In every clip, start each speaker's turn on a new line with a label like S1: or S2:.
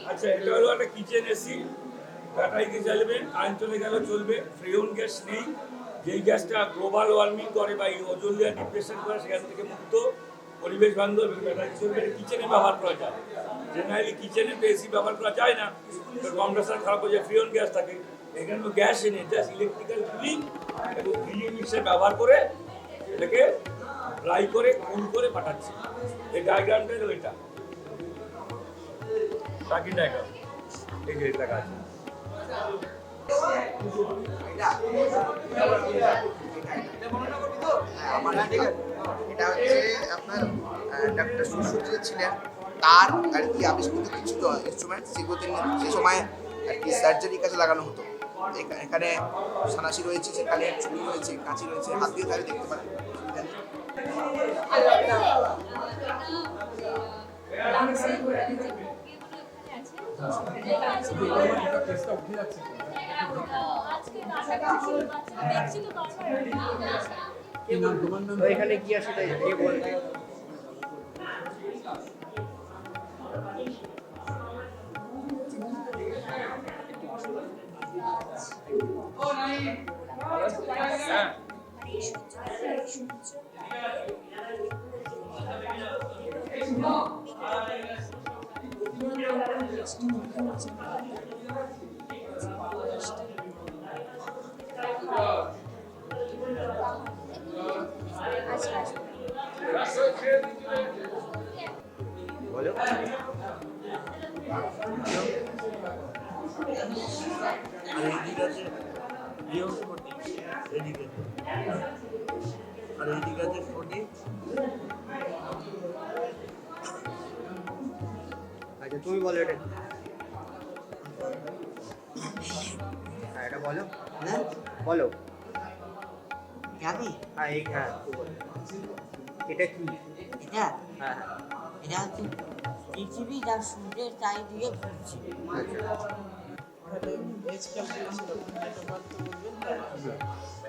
S1: আচ্ছা, এটা হলো একটা কিচেন এসি, ব্যাটারিতে চলবে, কারেন্ট চলে গেল চলবে, ফ্রিওন গ্যাস নেই। যেই গ্যাসটা গ্লোবাল ওয়ার্মিং করে বা ওজোন লেয়ার ডিপ্রেশন করে সেখান থেকে মুক্ত, পরিবেশ বান্ধব, ব্যাটারি চলবে। কিচেনে ব্যবহার করা যায়। জেনারেলি কিচেনে তো এসি ব্যবহার করা যায় না, কম্প্রেসার খারাপ হয়ে যায়, ফ্রিওন গ্যাস থাকে। এখানে গ্যাস এনে জাস্ট ইলেকট্রিক্যাল কুলিং এবং হিলিং মিক্সার ব্যবহার করে এটাকে ড্রাই করে কুল করে পাঠাচ্ছে। এই ডায়াগ্রামটা হলো এটা সার্কিট ডায়াগ্রাম, এই যে এটা আছে।
S2: এটা হচ্ছে আপনার ডাক্তার সুশ্রুতি ছিলেন, তার আর কি আবিষ্কৃত কিছু ইনস্ট্রুমেন্ট সেগুলোতে সে সময় আর কি সার্জারির কাছে লাগানো হতো। এখানে সানাসি রয়েছে, সেখানে ছুরি রয়েছে, কাঁচি রয়েছে, হাত দিয়ে তাহলে দেখতে পারেন।
S3: এখানে কি আছে কে বলবে?
S2: বলো।
S4: আর এইদিকে আছে এদিকে, আর এইদিকে আছে 40।
S2: আচ্ছা তুমি বলো এটা। হ্যাঁ এটা বলো,
S4: হ্যাঁ
S2: বলো।
S4: যাবি
S2: হ্যাঁ এই হ্যাঁ এটা কি?
S4: এটা
S2: হ্যাঁ
S4: এটা হচ্ছে পৃথিবী যা সূর্যের চারিদিকে ঘুরছে।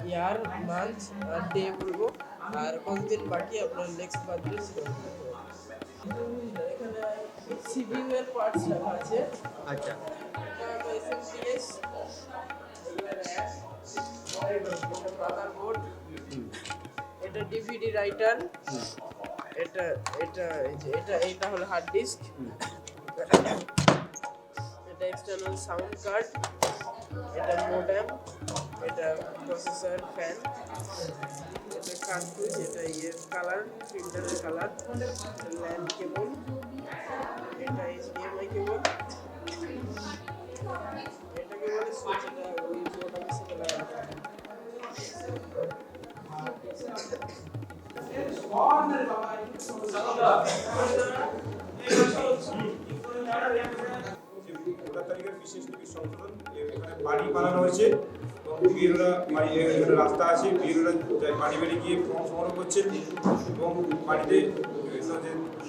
S3: ইয়ার মান্থ আর ডে বলবো, আর কতদিন বাকি আপনার নেক্সট বার্থডে এখানে সিভিং এর পার্টস রাখা আছে।
S2: আচ্ছা
S3: মাদারবোর্ড, এটা ডিভিডি রাইটার, এটা এটা এটা হলো হার্ড ডিস্ক, এটা এক্সটার্নাল সাউন্ড কার্ড, এটা মোডেম, এটা প্রসেসর, ফ্যান, এটা কার্টুজ, এটা কালার প্রিন্টারের কালার, ল্যান্ড কেবল, এটা এইচডিএমআই কেবল, এটাকে বলে সুইচ, এটা ওই বোর্ড অফিসে লাগানো হয়।
S5: বাড়ি বানানো হয়েছে এবং বিয়েরা বাড়ি রাস্তা আছে, বিয়েরা বাড়ি বাড়ি গিয়ে ফর্ম সংগ্রহ করছেন এবং বাড়িতে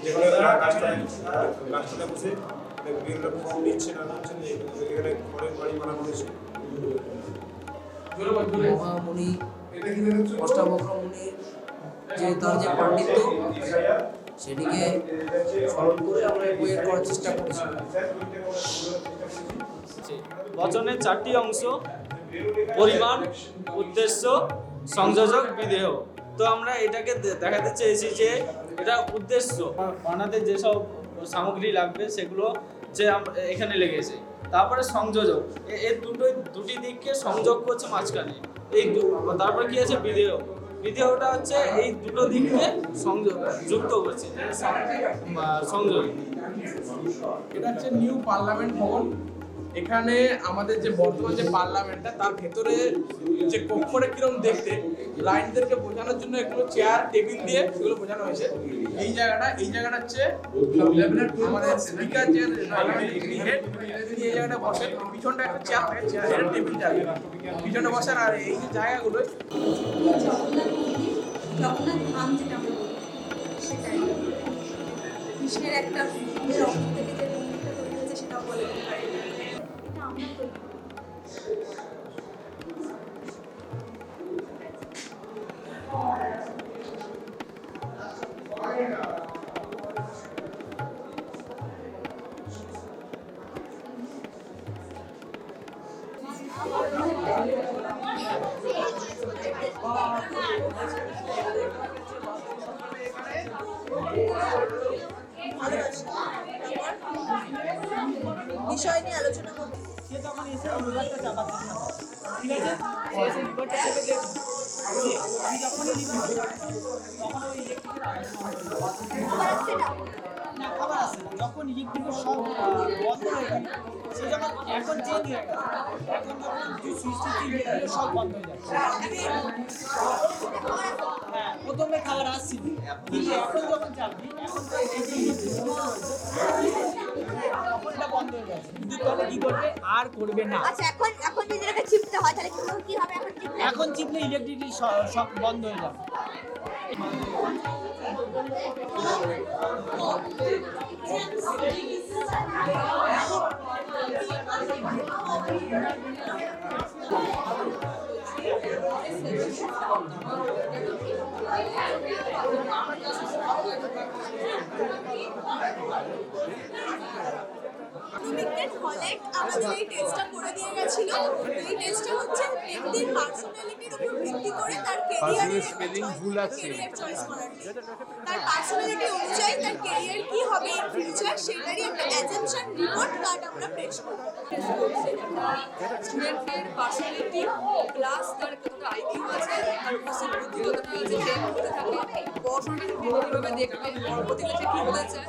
S5: যেখানে গাছতলায় বসে বিয়েরা ফর্ম নিচ্ছেন আর হচ্ছেন। এখানে ঘরের বাড়ি বানানো হয়েছে।
S6: মহামুনি অষ্টাবক্রমুনির যে তার যে পাণ্ডিত্য সেটিকে স্মরণ করে আমরা এই বইয়ের করার চেষ্টা করেছি।
S7: বচনের 4টি অংশ: পরিমাণ, উদ্দেশ্য, সংযোজক, বিধেয়। তো আমরা এটাকে দেখাতে চেয়েছি যে এটা উদ্দেশ্য, বানাতে যেসব সামগ্রী লাগবে সেগুলো যে এখানে লেগেছে। তারপরে সংযোজক, এর দুটি দিককে সংযোগ করছে মাঝখানে। তারপরে কি আছে বিধেয়, বিধেয়টা হচ্ছে এই দুটো দিককে যুক্ত করছে সংযোগ।
S8: এটা হচ্ছে নিউ পার্লামেন্ট ভবন। এখানে আমাদের যে বর্তমান যে পার্লামেন্টটা তার ভেতরে যে কক্ষটা কিরকম দেখতে লাইনদেরকে বোঝানোর জন্য এগুলো চেয়ার টেবিল দিয়ে সেগুলো বোঝানো হয়েছে। এই জায়গাটা হচ্ছে আমাদের স্পিকার যে হেড, তিনি এই জায়গাটা বসেন। পিছনটা একটা চেয়ার থাকে, চেয়ারের টেবিল থাকে, পিছনে বসেন। আর এই যে জায়গাগুলো
S9: জগন্নাথ ধাম যেটা আমরা বলি সেটাই কৃষ্ণের একটা রক্ত থেকে যে মন্দিরটা তৈরি হয়েছে সেটাও বলে দিতে পারি এটা আমরা তৈরি করি। বিষয় নিয়ে আলোচনা করবো।
S10: সে তখন এসে লিভারটা চাপাচ্ছে না, ঠিক আছে, সে এসে লিভারটা চেপে দেখবে, আমি যখনই লিভার তখন ওই ইলেকট্রিকের না খাবার আসে না, যখন ইলেকট্রিকের সব বন্ধ হয়ে গেল, সে যখন এখন চেঞ্জ হয়ে গেল, এখন যখন তুই সুইচটা চেঞ্জ হয়ে গেল সব বন্ধ হয়ে যাচ্ছে। হ্যাঁ, প্রথমে খাবার আসছিল, কিন্তু এখন যখন চাপবি এখন তো এই যে ইলেকট্রিসিটি হচ্ছে তখন এটা বন্ধ হয়ে যাচ্ছে, কিন্তু তবে কি করবে আর করবে না।
S9: আচ্ছা এখন যদি এটাকে চিপতে হয় তাহলে কি হবে?
S10: এখন চিপলে ইলেকট্রিসিটি সব বন্ধ হয়ে যাবে।
S9: আমাদের এই টেস্টটা করে দিয়ে গেছিল। এই টেস্টটা হচ্ছে ব্যক্তির পার্সোনালিটির উপর ভিত্তি করে তার ক্যারিয়ারের ক্যারিয়ার চয়েস করার, তার পার্সোনালিটি অনুযায়ী তার ক্যারিয়ার কি হবে ইন ফিউচার সেটারই একটা অ্যাজাম্পশন রিপোর্ট কার্ড আমরা প্রেস করি।
S11: স্টুডেন্টের পার্সোনালিটি প্লাস তার কতটা আইকিউ আছে, তার উপস্থিত বুদ্ধিগতটা আছে, সে করতে থাকে পড়াশোনাটা কীভাবে দেখবে, পরবর্তীতে সে কী হতে চায়।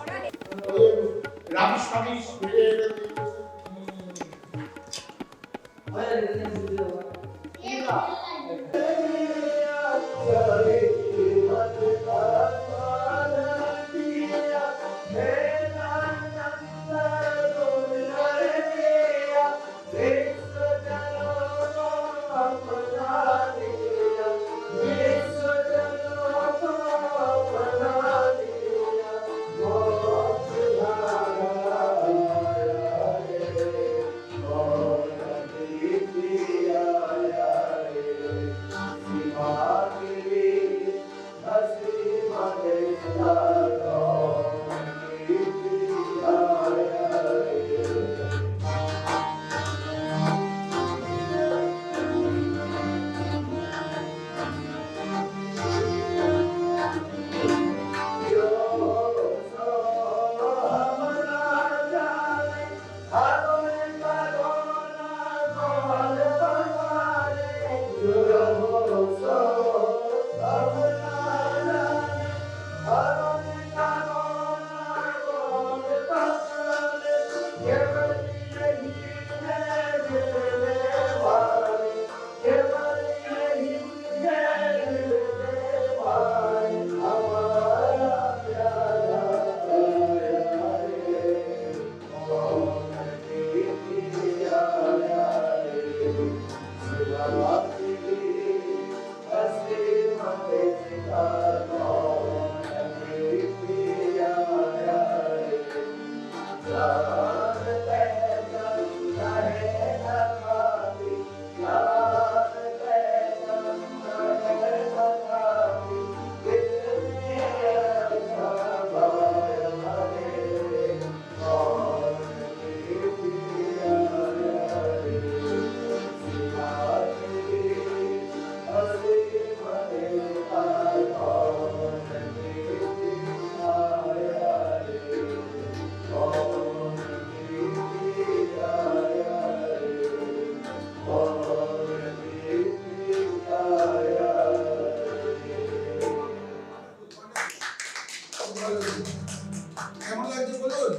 S5: কেমন লাগছে বলুন?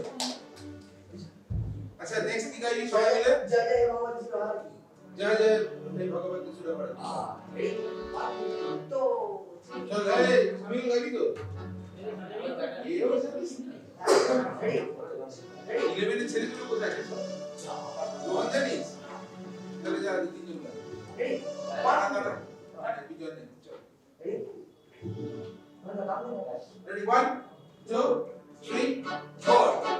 S5: আচ্ছা নেক্সট কি গাইবি সবাই মিলে? জয় জয় ভগবতী সুরহারি, জয় জয় ভগবতী সুরহারি। তো চল এই আমি গাইবি তো 11 এর ছেলেগুলো কোথায় আছে? কোন জানিস? তাহলে যা তিনজন গাই। বাড়া কাটা বিজয় নেই। চল Ready? 1, 2, 3, 4.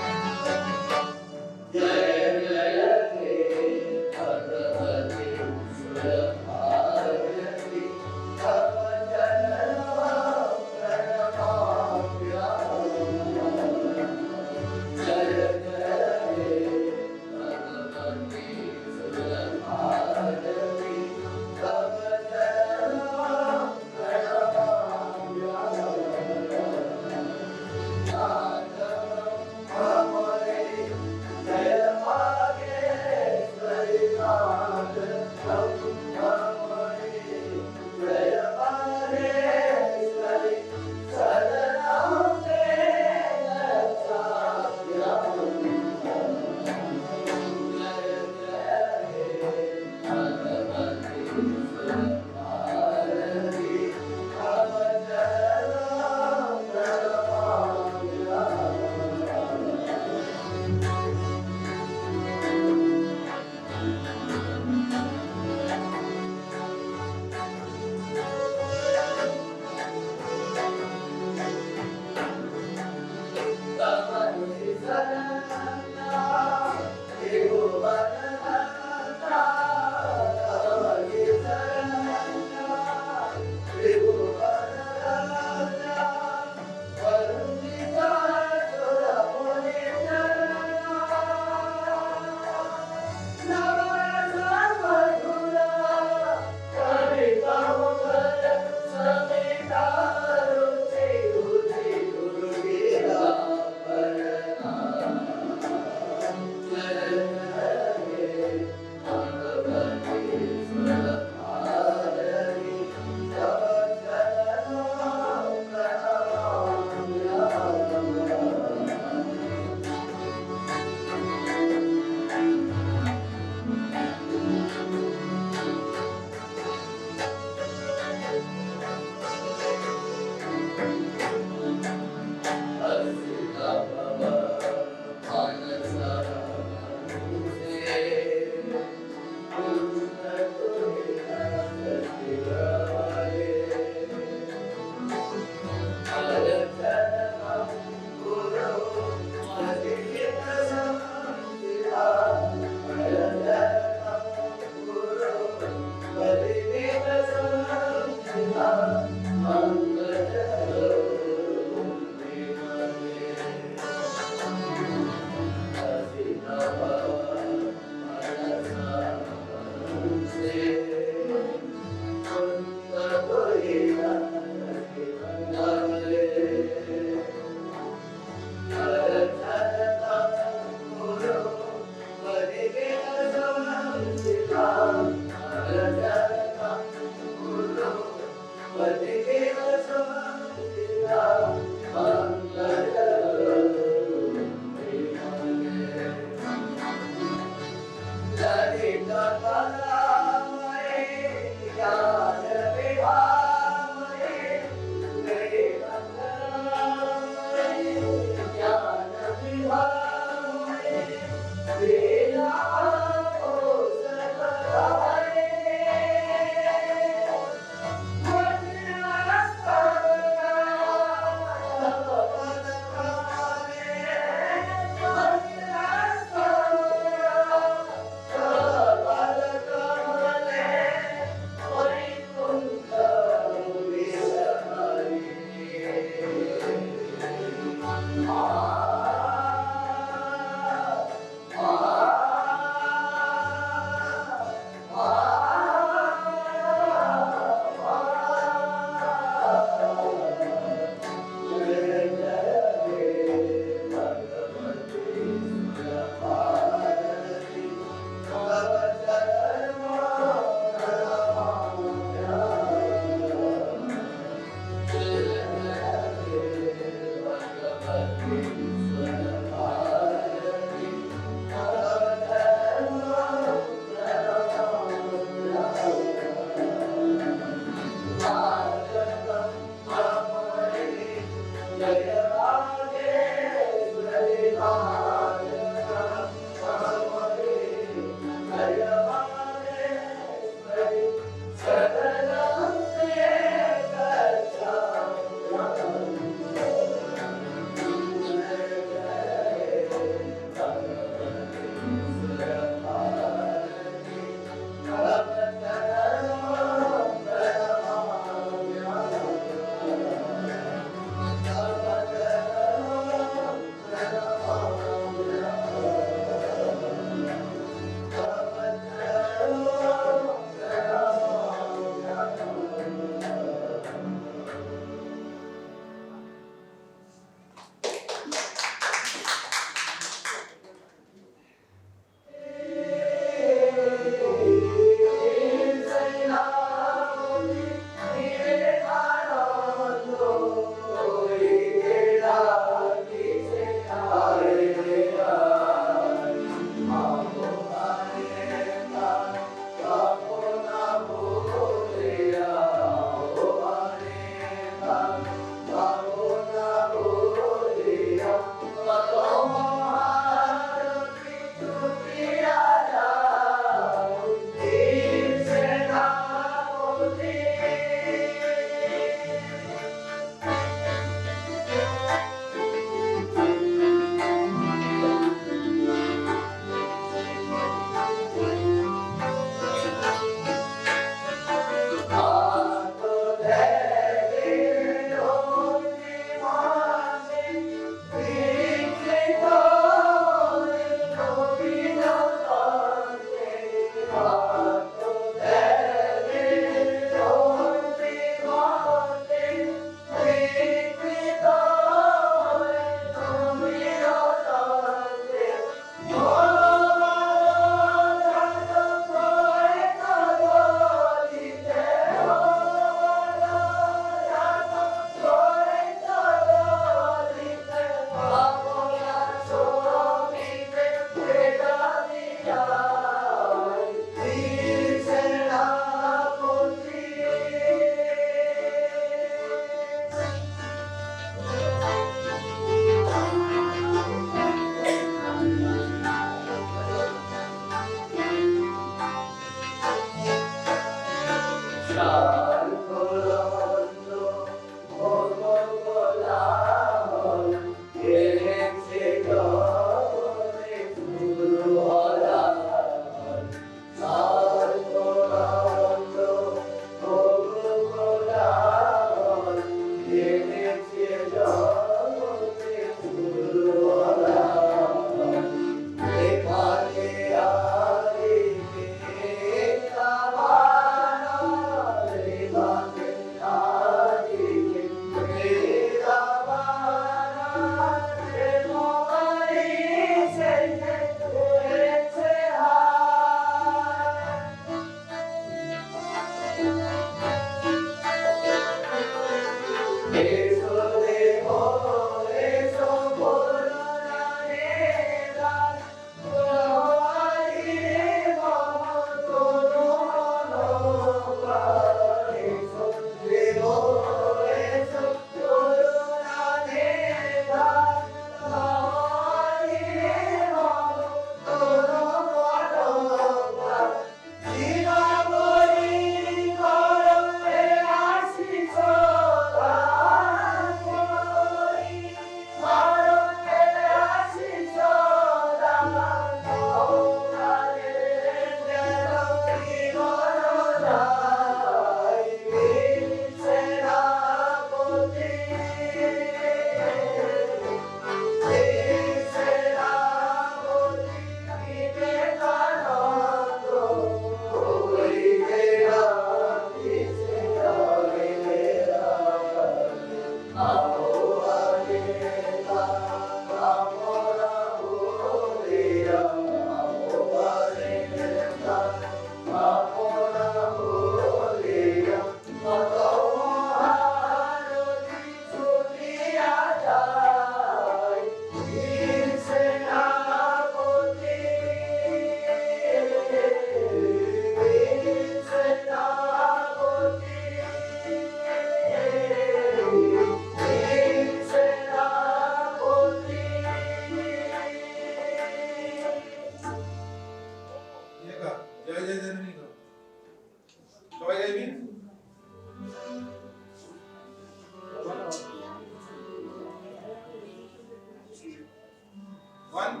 S5: 1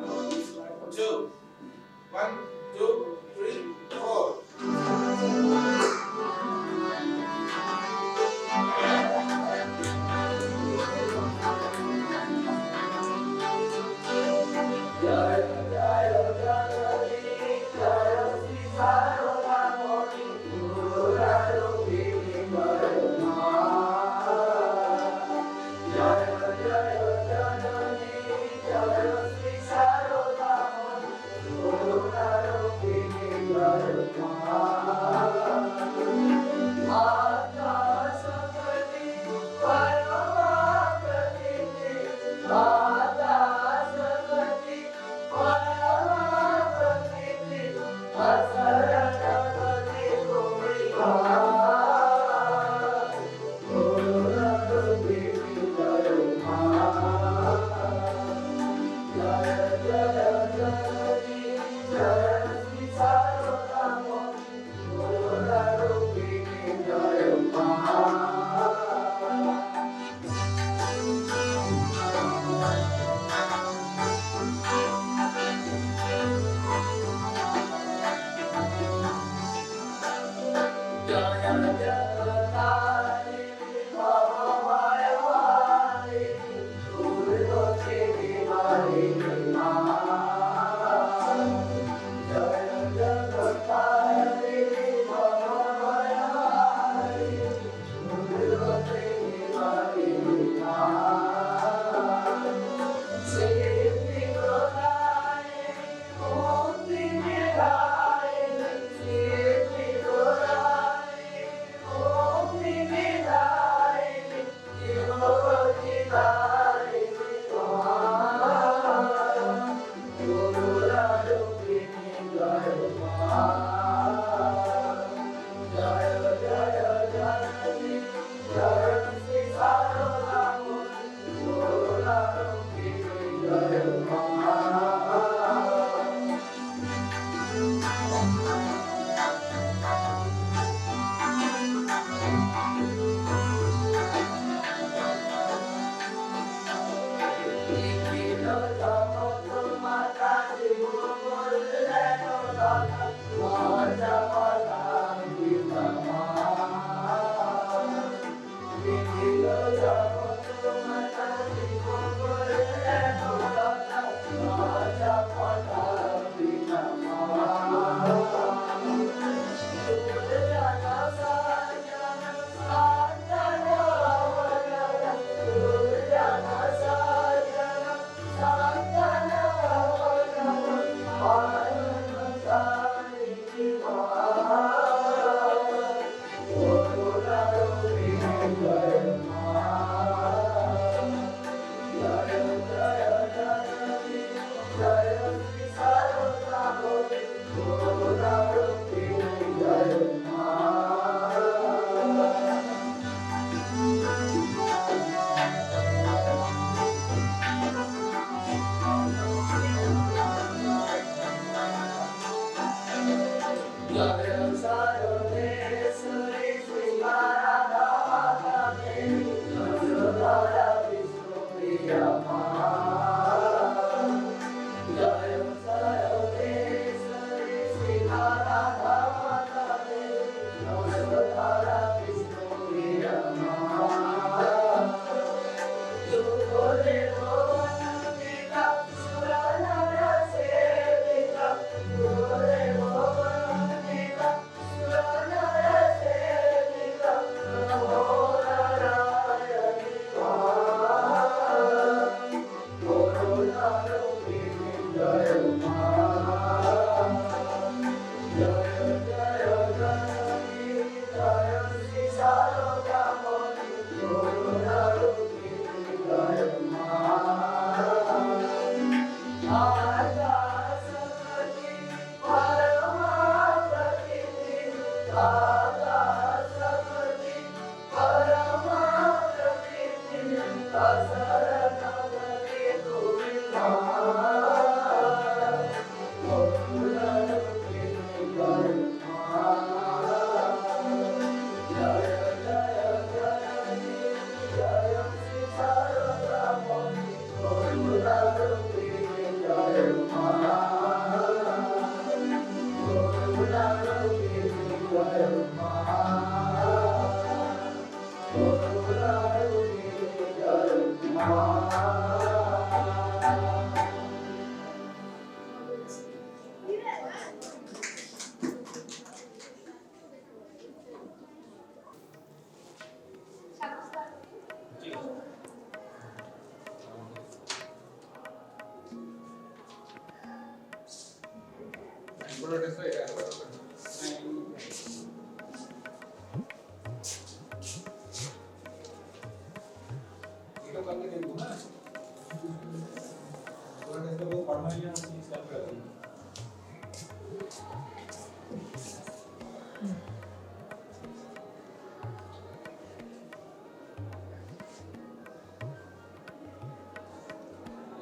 S5: 2 1 2 3 4
S12: Jai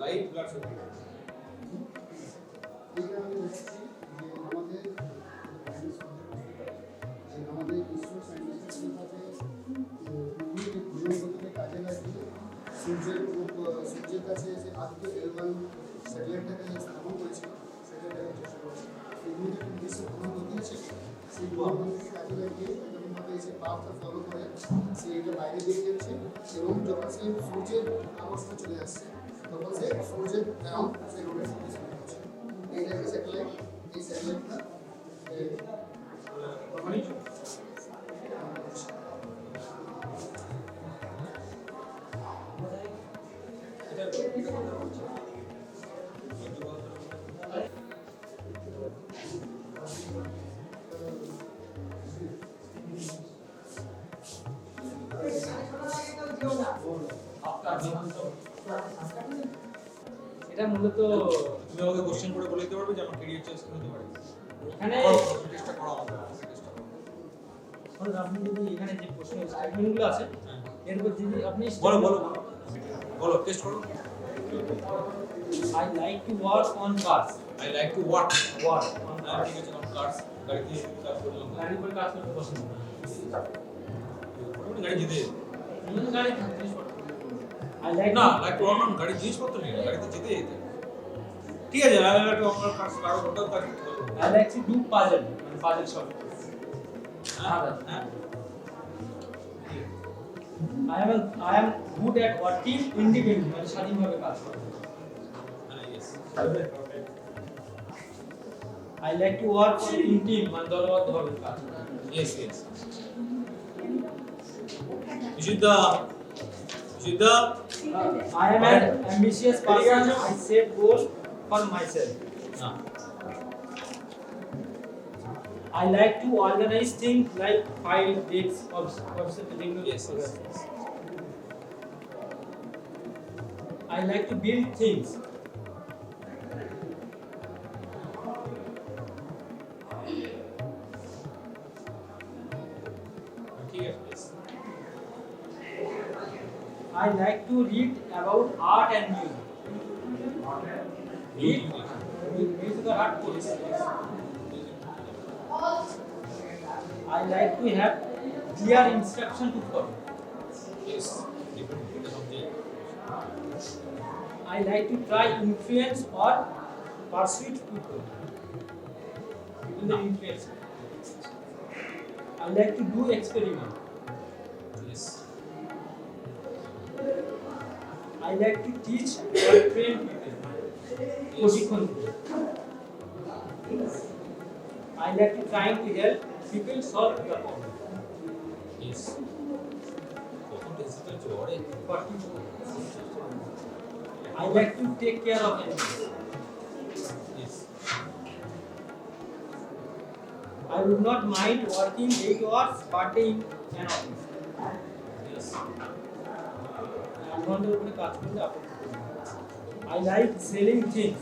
S5: live blood shooting
S12: আমাদের ইসরো সায়েন্টিস্ট কিভাবে কাজে লাগিয়ে সূর্যের কাছে যে আদিত্য এল1 স্যাটেলাইটটাকে স্থাপন করেছিল সেটাকে চেষ্টা করেছে এগুলো যে বিশ্ব ভ্রমণ দিয়েছে সেই ভ্রমণকে কাজে লাগিয়ে এরকমভাবে যে পাথটা ফলো করে সে এটা বাইরে দিয়ে যাচ্ছে এবং যখন সে সূর্যের আকর্ষণে চলে আসছে তখন সে সূর্যের অ্যারাউন্ড সে রোটেট করছে এইটাকে স্যাটেলাইট এই স্যাটেলাইটটা
S10: এটা মূলত
S5: তুমি আমাকে কোশ্চেন করে বলে দিতে পারবে যে আমার ক্যারিয়ার চয়েস কি হতে পারে
S10: এখানে
S5: চেষ্টা করো আমাদের চেষ্টা করো
S10: ধরুন আপনি যদি এখানে যে প্রশ্ন স্টেটমেন্টগুলো আছে এরপর যদি আপনি
S5: বলো বলো বলো টেস্ট করো
S10: I like to work on cars.
S5: I like to work
S10: Work on
S5: ঠিক
S10: cars.
S5: আছে অন কার্স গাড়িতে কাজ করলাম
S10: গাড়ির উপর কাজ করতে পছন্দ করি।
S5: গাড়ি জিতে
S10: গাড়ি জিনিসপত্র। I like
S5: না
S10: to-
S5: লাইক টু ওয়ার্ক গাড়ি জিনিসপত্র নেই গাড়িতে জিতে যেতে ঠিক আছে I like to work cars কারো ওটাও কাজ করতে পারবো
S10: I like to do puzzle, মানে puzzle solving.
S5: হ্যাঁ হ্যাঁ
S10: I am good at working independently, মানে স্বাধীনভাবে কাজ করা।
S5: Yes
S10: I like to work in team, মানে দলবদ্ধভাবে কাজ করা।
S5: Yes yes Ishita
S10: I am an ambitious person. I set goals for myself.
S5: না
S10: I like to organize things like file, dates,
S5: Yes, yes.
S10: I like to build things.
S5: ঠিক আছে
S10: I like to read about art and music. Read music or art policy. I like to have clear instruction to follow.
S5: Yes, different subject.
S10: I like to try influence or persuade people. People that influence. I like to do experiment.
S5: Yes.
S10: I like to teach or train people. প্রশিক্ষণ দিই। I like to try to help people solve the problem.
S5: Yes. কখন digital চলে
S10: I like to take care of animals.
S5: Yes.
S10: I would not mind working 8 hours per day in an office.
S5: Yes.
S10: 8 ঘন্টার উপরে কাজ করলে আপনি I like selling things.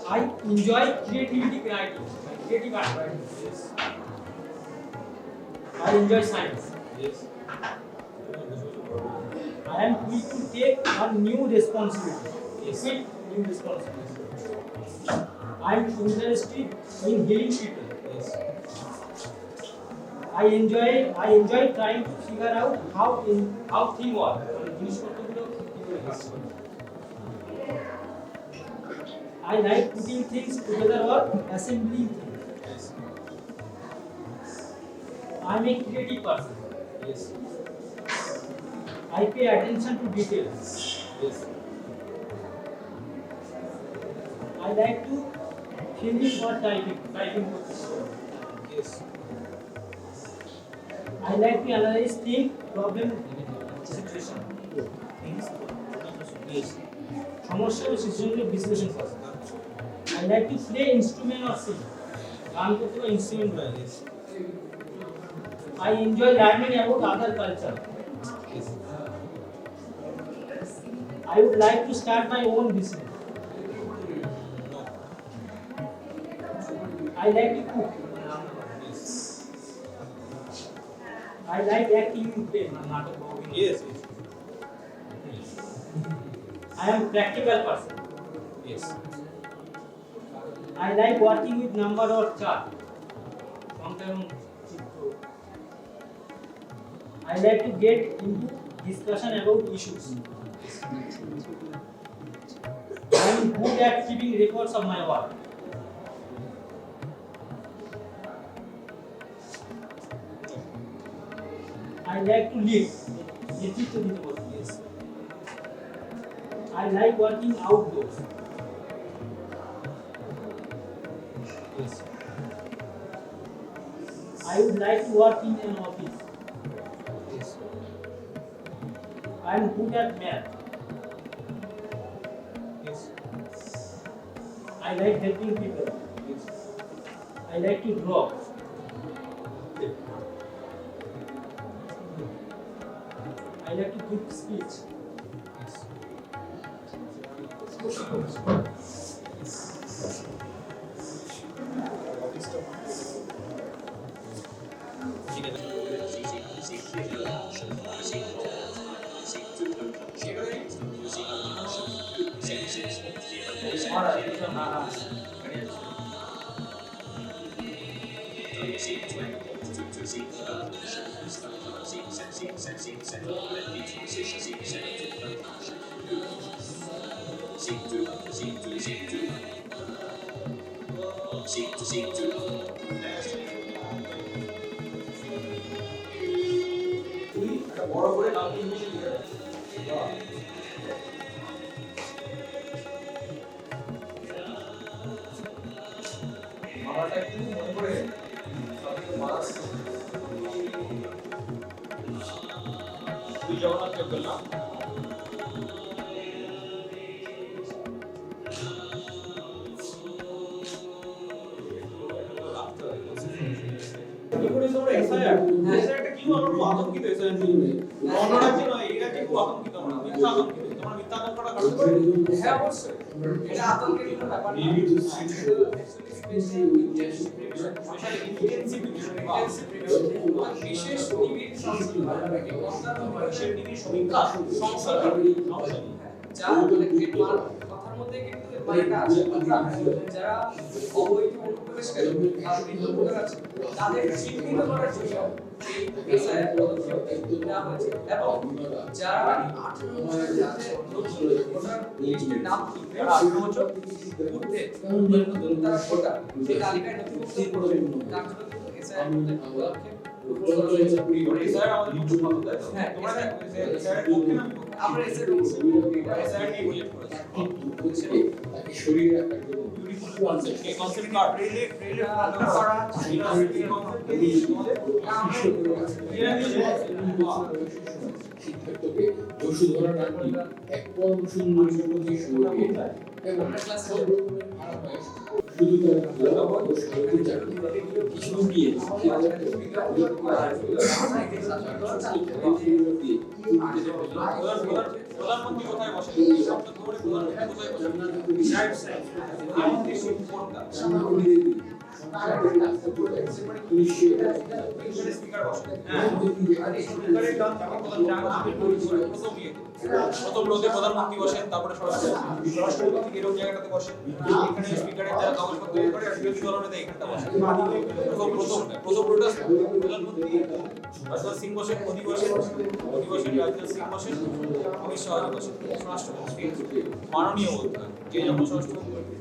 S10: I enjoy creativity writing. Creative art writing. I enjoy science.
S5: Yes.
S10: I am quick to take on new responsibility. Quick new responsibility. I am interested in healing people.
S5: Yes.
S10: I enjoy trying to figure out how things work. I like putting things together or assembling things.
S5: Yes.
S10: I am a creative person.
S5: Yes.
S10: I pay attention to details.
S5: Yes.
S10: I like to finish or typing.
S5: Yes.
S10: I like to analyze things, problem, situation.
S5: Yes.
S10: সমস্যা ও সিচুয়েশনের বিশ্লেষণ করা। I like to play instrument or sing. গান করতে বা instrument বাজাতে। I enjoy learning about other culture. I would like to start my own business. I like to cook. I like acting in film.
S7: Yes.
S10: I am practical person.
S7: Yes.
S10: I like working with number or chart. I like to get into discussion about issues. I am good at keeping records of my work. I like to lead. Yes. I like working outdoors.
S7: Yes.
S10: I would like to work in an office.
S7: Yes.
S10: I am good at math.
S7: Yes.
S10: I like helping people.
S7: Yes.
S10: I like to draw. I like to give speech.
S8: বড় করে কাউকে ইংলিশে লিখে দেয়। আমারটা একটু মনে করে সবথেকে মাস দুই জগন্নাথ টেম্পল না এসআইআরটা কি আমরা আতঙ্কিত এসআইআর নিয়ে অন্য রাজ্যে নয় এই রাজ্যে খুব আতঙ্কিত আমরা মিথ্যা আতঙ্কিত তোমরা মিথ্যা আতঙ্কটা কাটতে পারো হ্যাঁ অবশ্যই এটা আতঙ্কের কোনো ব্যাপার না বিশেষ টিভির সমীক্ষা সংশোধন যা কথার মধ্যে কিন্তু একটা আছে যারা অবৈধ অনুপ্রবেশকারী বা বিদ্রোহীরা আছে তাদের চিহ্নিত করার জন্য এই এসআইআর পদক্ষেপ নেওয়া হয়েছে এবং যারা 18 বছর যাদের ভোটার লিস্টের নাম তারা 18 বছর ঊর্ধ্বে তারা ভোটার সেই তালিকায় নথিভুক্ত করবে তার জন্য কিন্তু এসআইআর পদক্ষেপ এসআইআর আমাদের খুব ভালো তাই তো হ্যাঁ তোমরা এসআইআর পক্ষে না আমরা এসআইআর নিয়ে বুলেট করেছি তাকে সরিয়ে রাখার জন্য বিউটিফুল কনসেপ্ট এই কনসেপ্ট কার্ড রেলে করা
S12: শিক্ষার্থীকে বসুধরা নাট্য এক পরম সুন্দর সুন্দরী সুন্দরী এবং শুধু কিছু দিয়ে
S8: প্রধানমন্ত্রী কোথায় বসে সবচেয়ে বড় প্রধানমন্ত্রী কোথায় বসে রাইট সাইড আমার দেশে কোনটা স্পিকার বসে হ্যাঁ স্পিকারের কাজ প্রথম রোদে প্রধানমন্ত্রী বসেন তারপরে স্বরাষ্ট্রমন্ত্রী ঠিক এরকম জায়গাটাতে বসেন এখানে স্পিকারের যারা কাগজপত্র তৈরি করে আর বিরোধী দলনেতা এখানটা বসে প্রথম রোটা প্রধানমন্ত্রী রাজনাথ সিং বসেন মোদী বসেন রাজনাথ সিং বসেন অমিত শাহ বসেন স্বরাষ্ট্রমন্ত্রী মাননীয় বলতে হয় যে যখন স্বরাষ্ট্রমন্ত্রী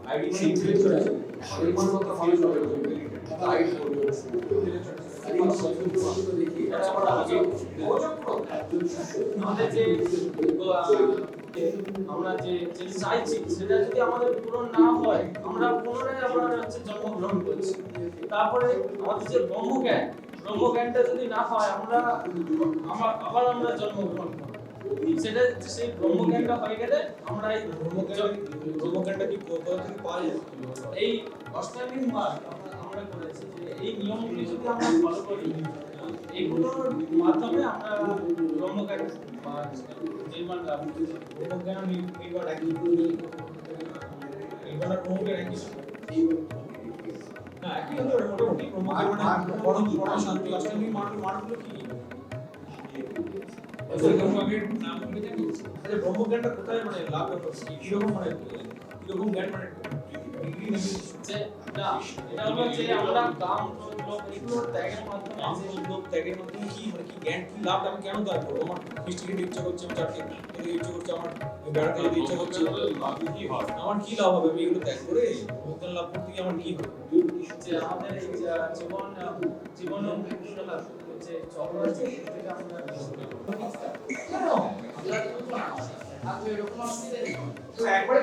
S8: আইডি ইনক্লুড করে সম্মানগত ভাবে সবাই আইডি
S7: আমাদের যে আমরা যে চাইছি সেটা যদি আমাদের পূরণ না হয় আমরা পুনরায় আমরা হচ্ছে জন্মগ্রহণ করছি তারপরে আমাদের যে ব্রহ্মজ্ঞানটা যদি না হয় আমরা আবার জন্মগ্রহণ করব সেটা সেই ব্রহ্মজ্ঞানটা হয়ে গেলে আমরা এই
S5: ব্রহ্মজ্ঞানটা কি কোথা থেকে পাওয়া যায়?
S7: এই অষ্টাঙ্গিক মার্গ আমরা করেছি যে এই নিয়মগুলি যদি আমরা ফলো করি, এগুলোর মাধ্যমে আমরা ব্রহ্মজ্ঞান বা নির্মাণ লাভ করতে পারি।
S5: ব্রহ্মজ্ঞান নির্মাণ একই নির্মাণ আর ব্রহ্মজ্ঞান একই না, একই হলো মোটামুটি। ব্রহ্মজ্ঞান মানে পরম শান্তি। অষ্টাঙ্গিক মার্গগুলো কি? ব্রহ্মজ্ঞানটা কোথায় মানে লাভ করছে? কিরকম মানে কিরকম জ্ঞান মানে
S7: না, এটা হলো যে আমরা কাম লোভ এগুলোর ত্যাগের মাধ্যমে
S5: ত্যাগের মাধ্যমে কি মানে কি জ্ঞান কি লাভ আমি কেন ত্যাগ করবো? আমার মিষ্টি খেতে ইচ্ছা করছে, আমার চাটতে খেতে ইচ্ছা করছে, আমার বেড়াতে যেতে ইচ্ছা করছে, আমার কি লাভ হবে? আমি এগুলো ত্যাগ করে ব্রহ্মজ্ঞান লাভ করতে গিয়ে আমার কি হবে?
S7: যে আমাদের এই জীবন লাভ যে চক্র আছে সেটা থেকে আমরা এরকম অসুবিধা নেই।
S5: তো একবারে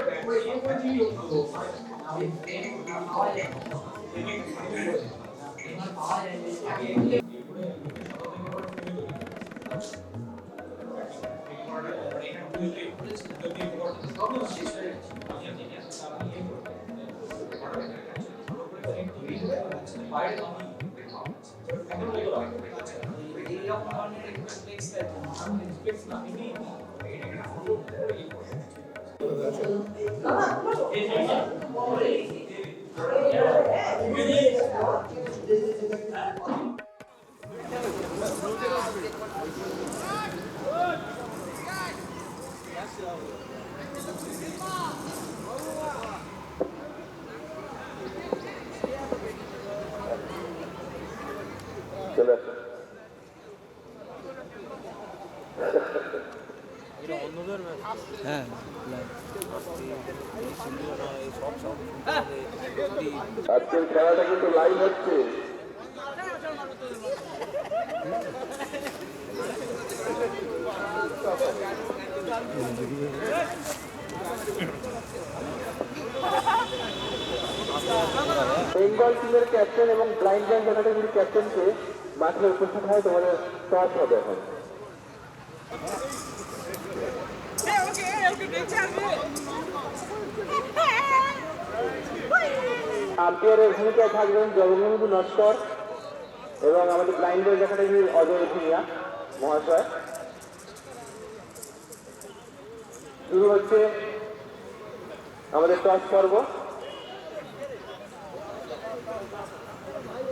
S13: আজকের খেলাটা কিন্তু লাইভ হচ্ছে। বেঙ্গল টিমের ক্যাপ্টেন এবং ব্লাইন্ড ব্যাংক একাডেমির ক্যাপ্টেনকে মাঠে উপস্থিত হয় তোমাদের টস হবে এখন। আম্পায়ারের ভূমিকায় থাকবেন জগবন্ধু নস্কর এবং আমাদের ব্লাইন্ড বয়েজ একাডেমির অজয় ভূঁইয়া মহাশয়। শুরু হচ্ছে আমাদের টস পর্ব।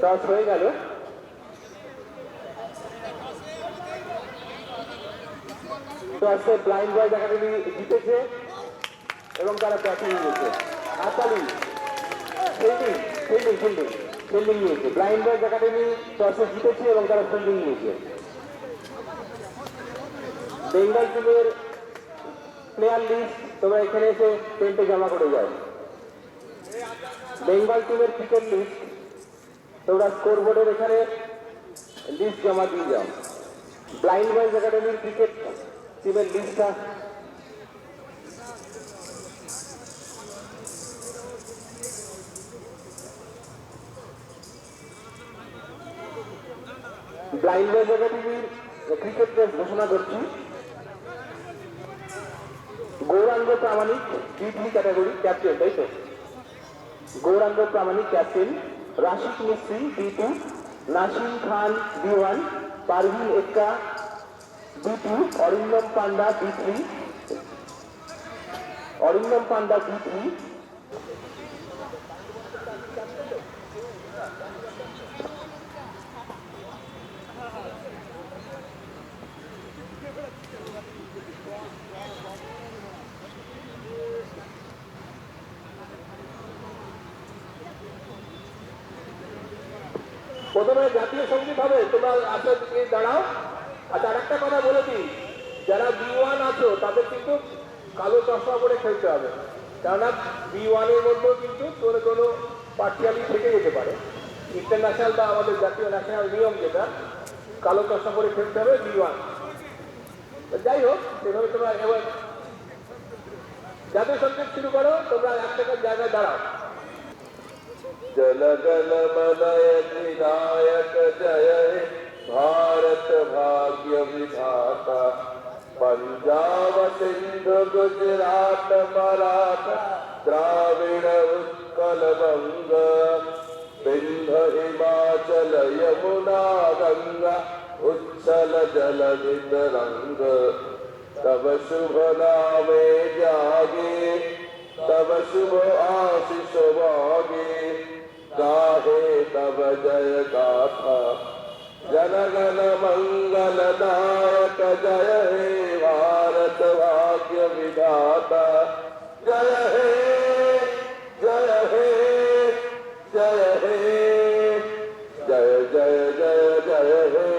S13: টস হয়ে গেল। টসে ব্লাইন্ড বয়েজ একাডেমি জিতেছে এবং তারা ব্যাটিং নিয়েছে। হাততালি। ফিল্ডিং নিয়েছে। ব্লাইন্ড বয়েজ একাডেমি টসে জিতেছে এবং তারা ফিল্ডিং নিয়েছে। বেঙ্গল টিমের প্লেয়ার লিস্ট তোমরা এখানে এসে টেন্টে জমা করে যাও। বেঙ্গল টিমের ক্রিকেট লিস্ট তোমরা স্কোর বোর্ডের এখানে লিস্ট জমা দিয়ে যাও। ব্লাইন্ড বয়েজ একাডেমির ক্রিকেট টিমের লিস্টটা ব্লাইন্ড বয়েজ একাডেমির ক্রিকেট ম্যাচ ঘোষণা করছি। গৌরাঙ্গ প্রামাণিক B3 ক্যাটাগরি ক্যাপ্টেন, তাই তো? গৌরাঙ্গ প্রামাণিক ক্যাপ্টেন, রাশিদ মিস্ত্রি B2, নাসিম খান B1, পারভিন এক্কা B2, অরিন্দম পান্ডা B3, প্রথমে জাতীয় সঙ্গীত হবে, তোমরা আপনার দিকে দাঁড়াও। আচ্ছা, আর একটা কথা বলে দিই, যারা B1 আছো তাদের কিন্তু কালো চশমা পরে খেলতে হবে, কেননা B1 এর মধ্যেও কিন্তু কোনো পার্টিয়ালি থেকে যেতে পারে। ইন্টারন্যাশনাল বা আমাদের জাতীয় ন্যাশনাল নিয়ম যেটা, কালো চশমা পরে খেলতে হবে B1। যাই হোক, সেভাবে তোমরা এবার জাতীয় সঙ্গীত শুরু করো। তোমরা একটা জায়গায় দাঁড়াও। जल जल मलय विनायक जय हे भारत भाग्य विधाता पंजाब सिंध गुजरात मराठा द्राविड़ उत्कल बंग विंध्य हिमाचल यमुना गंगा उच्छल जलधि तरंग तब शुभ नामे जागे तब शुभ आशीष मागे गाहे तब जय गाथा जनगण मंगल नायक जय हे भारत भाग्य विधाता जय हे जय हे जय हे जय जय जय जय हे।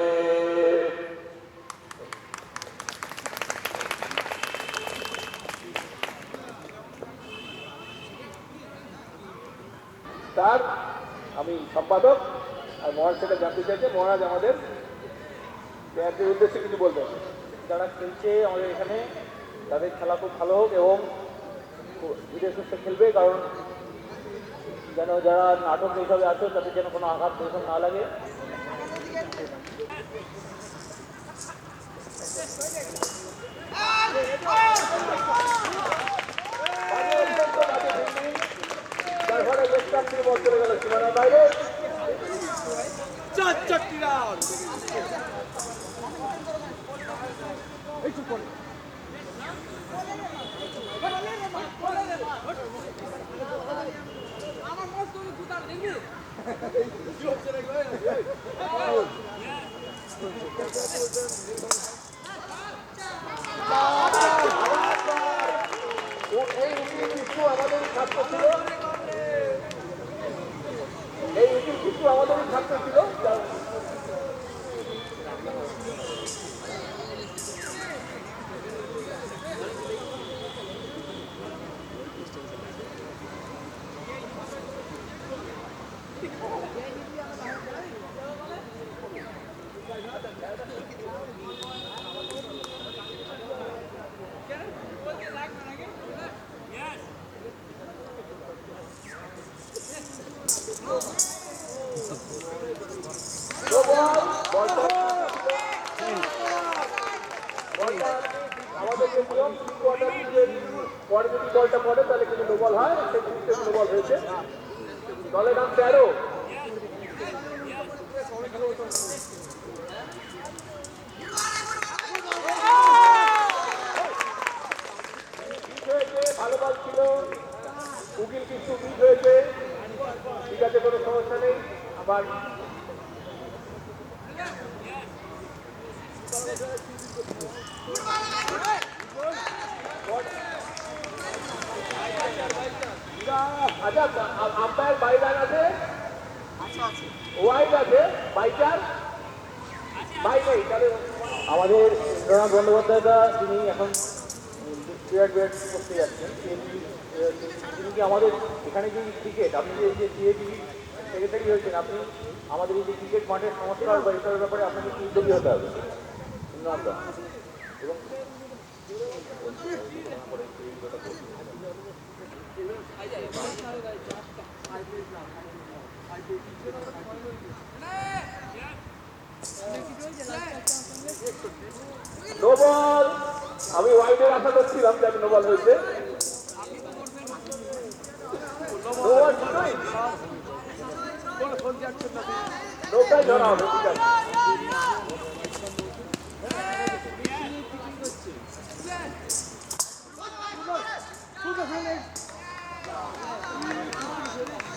S13: স্যার আমি সম্পাদক আর মহারাজ সেটা জানতে চাইছে মহারাজ আমাদের প্লেয়ারদের উদ্দেশ্যে কিছু বলবেন।
S14: যারা খেলছে আমাদের এখানে তাদের খেলা খুব ভালো হোক এবং ধীরে সুস্থে খেলবে, কারণ যেন যারা নাটক হিসাবে আছে তাদের যেন কোনো আঘাত প্রয়োজন না লাগে।
S13: তার ফলে বেশি বল চলে গেল সীমানার বাইরে।
S10: 4টি রান।
S13: এই উকিল কিছু আমাদেরই ছাত্র ছিল, এই উকিল কিছু আমাদেরই ছাত্র ছিল। আমাদের যে নিয়ম পরে যদি বলটা পড়ে তাহলে কিন্তু নো বল হয়, সেই জিনিসটা নো বল হয়েছে। দলের নাম 13। ভালো বল ছিল, উকিল কিছু মিস হয়েছে, ঠিক আছে, কোনো সমস্যা নেই। আবার আচ্ছা, আম্পায়ার বাই রান আছে, ওয়াইড আছে, বাই চার বাই নেই। তাহলে
S14: আমাদের ইন্দ্রনাথ বন্দ্যোপাধ্যায়রা তিনি এখন ক্রিকেট ব্যাট করতে যাচ্ছেন, তিনি কি আমাদের এখানে যে ক্রিকেট, আপনি যে সিএবি সেক্রেটারি হয়েছেন, আপনি আমাদের এই যে ক্রিকেট মাঠের সংস্কার বা এসবের ব্যাপারে আপনাকে কি উদ্যোগী হতে হবে ইন্দ্রনাথদা? এবং
S13: নো বল, আমি ওয়াইডের আশা করছিলাম যে আমি নো বল হয়েছে। নোটাই ধরা হবে, ঠিক আছে।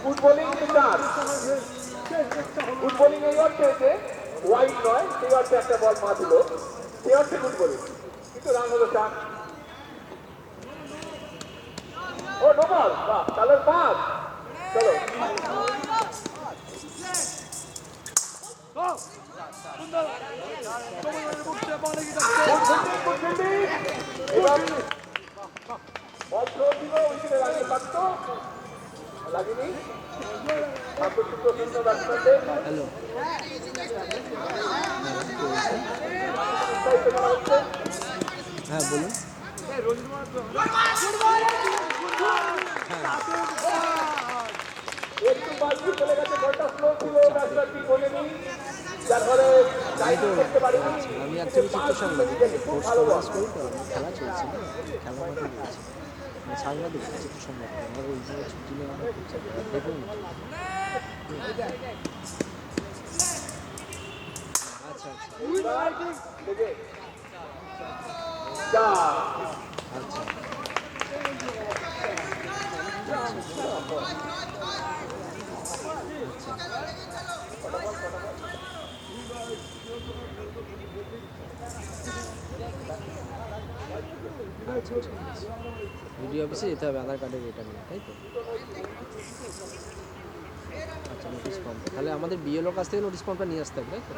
S13: গুড বোলিং চার, গুড বোলিং এই অর্থে যে ওয়াইড নয়, সেই অর্থে একটা বল মা দিল, সেই অর্থে গুড বোলিং, কিন্তু রান হলো 4। ও নো বল, বাহ, তাহলে 5। চলো এবার বল থ্রো ছিল, উইকেটে লাগিয়ে পারত, লাগেনি।
S3: হ্যালো, হ্যাঁ বলুন।
S13: একটু বালতি চলে গেছে, বলটা স্লো ছিল, ব্যাটসম্যানটি বলেনি। যার ফলে টাইমিং করতে পারি
S6: আমি অ্যাকচুয়ালি চিত্র সাংবাদিক
S13: খুব ভালো বল
S6: করি তো আমার খেলা চলছে না খেলা মাঠে রয়েছে সাংবাদিক চিত্র সাংবাদিক আমার ওই যে ছুটি নেওয়া দেখুন আচ্ছা আচ্ছা ভিডিও অফিসে যেতে হবে আধার কার্ডের এটা নিয়ে তাই তো আচ্ছা নোটিশ ফর্ম তাহলে আমাদের বিএলও কাছ থেকে নোটিশ ফর্মটা নিয়ে আসতে হবে তাই তো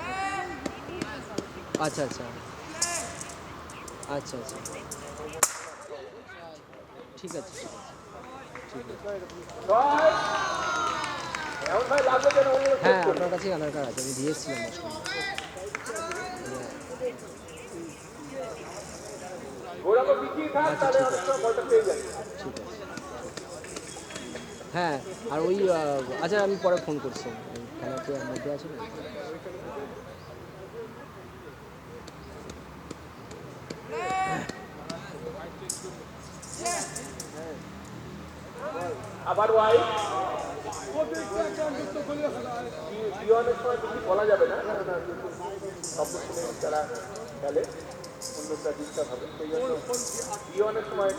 S6: আচ্ছা আচ্ছা আচ্ছা আচ্ছা ঠিক আছে ঠিক আছে হ্যাঁ আপনার কাছেই আধার কার্ড আছে আমি দিয়ে এসেছিলাম আচ্ছা ঠিক আছে হ্যাঁ আর ওই আচ্ছা আমি পরে ফোন করছি খেলাতে মধ্যে আছে না
S13: আবার ওয়াই বিওয়ানের সময় বেশি বলা যাবে না শব্দ শুনে যারা খেলে অন্যটা ডিস্টার্ব হবে সেই জন্য বিওয়ানের সময়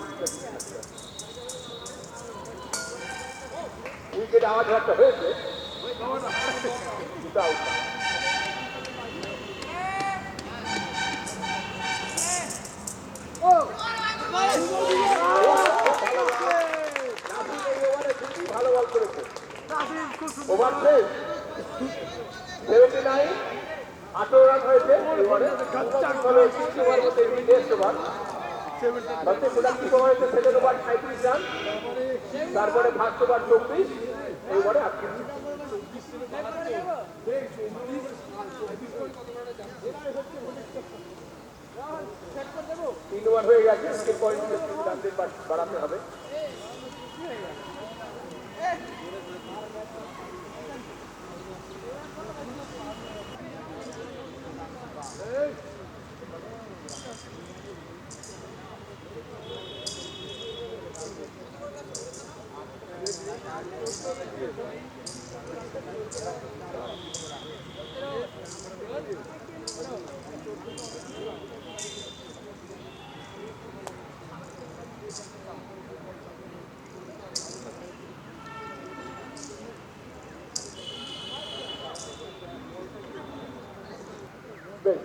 S13: উইকেট আওয়াজ একটা হয়েছে দুটো আউট ভালো বল করেছে ওভার 79 18 রান হয়েছে সেকেন্ড ওভার 35 রান তারপরে ফার্স্ট ওভার 24 এই ওভারে 38 3 ওভার হয়ে গেছে উইকেট পয়েন্ট বাড়াতে হবে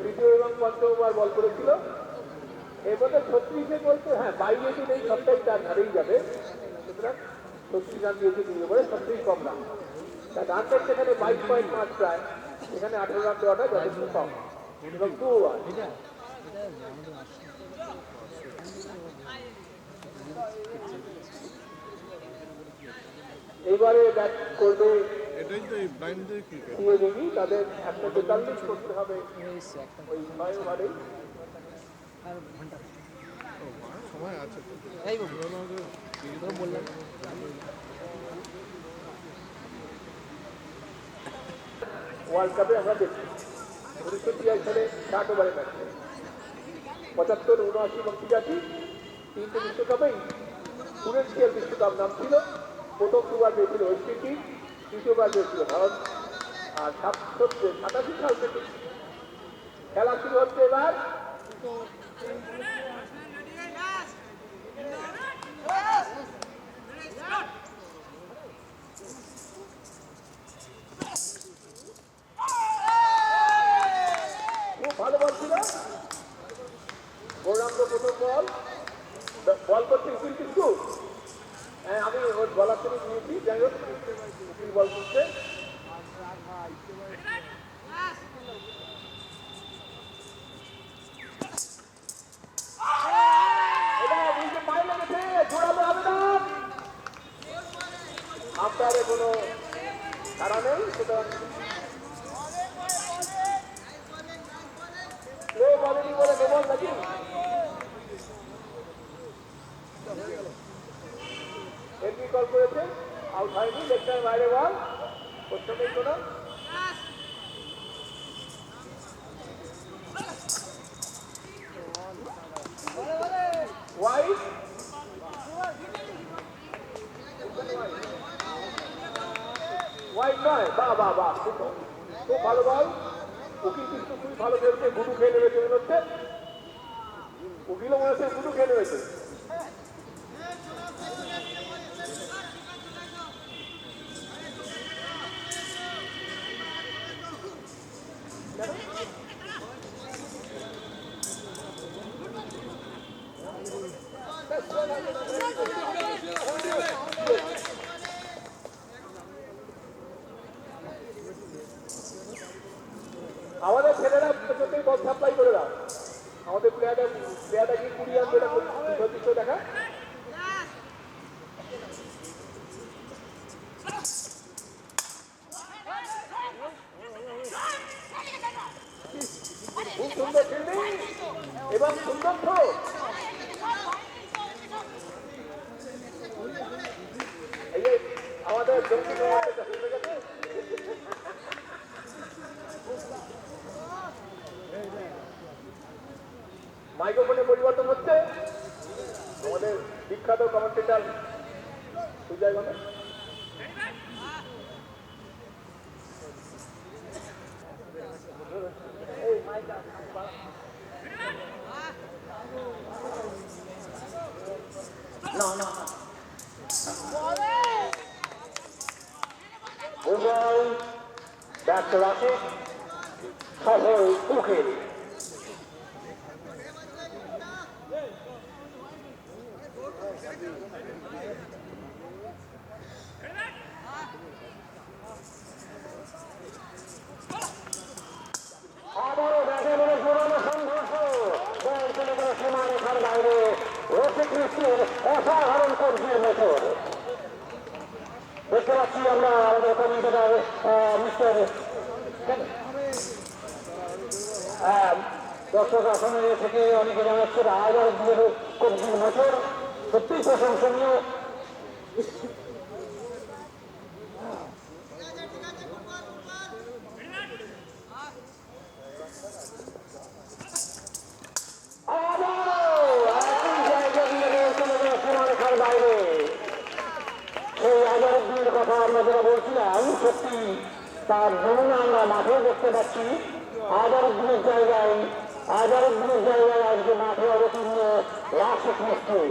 S13: তৃতীয় এবং পঞ্চম ওভার বল করেছিল এর মধ্যে 36 বলতে হ্যাঁ বাইরে যদি নেই সবটাই তার ধারেই যাবে সুতরাং 36 রান দিয়েছে 3 ওভারে সবচেয়ে কম রান তার রান রেট সেখানে 22.5 প্রায় এখানে 18 রান দেওয়াটা যথেষ্ট কম এবং 2 ওভার এইবারে ব্যাট করবে এটাই তো এই ব্লাইন্ডদের ক্রিকেট তাদের 142 করতে হবে ওই 6 ওভারে আর ঘন্টা সময় আছে এই বাবু তো বললাম ওয়ার্ল্ড কাপে আমরা দেখি 1983 সালে 60 ওভারে ম্যাচ 75 79 এবং 83 তিনটে বিশ্বকাপেই পুরের স্কেল বিশ্বকাপ নাম ছিল প্রথম দুবার পেয়েছিল ওয়েস্ট ইন্ডিজ দ্বিতীয়বার পেয়েছিল ভারত আর 87 সাল থেকে খেলা শুরু হচ্ছে এবার খুব ভালো বল ছিল গৌরাঙ্গ প্রথম বল করছে উকিল কিন্তু হ্যাঁ আমি ওর বলার থেকে নিয়েছি যাই হোক উকিল বল করছে আম্পায়ারে কোনো ধারা নেই সুতরাং স্লো বলেনি বলে নোবল নাকি এমনি কল করেছে আউট হয়নি লেফটার বাইরে বল প্রথমেই কোনো ওয়াইড ওয়াইড নয়, বাহ বাহ বাহ, খুব ভালো বল। উকিল কিন্তু খুবই ভালো খেলছে, গুডু খেয়ে নেমেছে মনে হচ্ছে, উকিলও মনে হচ্ছে গুডু খেয়ে নেমেছে। আমাদের ছেলেরা প্রত্যেকেই বল সাপ্লাই করে দাও, আমাদের প্লেয়ারটা কি কুড়িয়ে আনবে, এটা সত্যি দেখা। খুব সুন্দর ফিল্ডিং এবং সুন্দর থ্রো। এই যে আমাদের দক্ষিণ মাইক্রোফোনে পরিবর্তন হচ্ছে, আমাদের বিখ্যাত কমেন্টেটর সুজয় গণেশ। ব্যর্থ রাখে সফল উকিল। আবারও দেখা গেল পুরনো সংঘর্ষ, সীমারেখার বাইরে রসিকৃষ্ণের অসাধারণ কর্মীর মেথড দেখতে পাচ্ছি আমরা। আমাদের কমিউনিটার মিস্টার দর্শক আসনে থেকে অনেকে জানাচ্ছে আবার কর্মীর মেথড সত্যিই প্রশংসনীয়। বাইরে সেই আজহারউদ্দিনের কথা আমরা যেটা বলছিলাম, সত্যি তার নমুনা আমরা মাঠেও দেখতে পাচ্ছি। আজহারউদ্দিনের জায়গায় আজকে মাঠে অবতীর্ণ রাশেদ মুস্তি।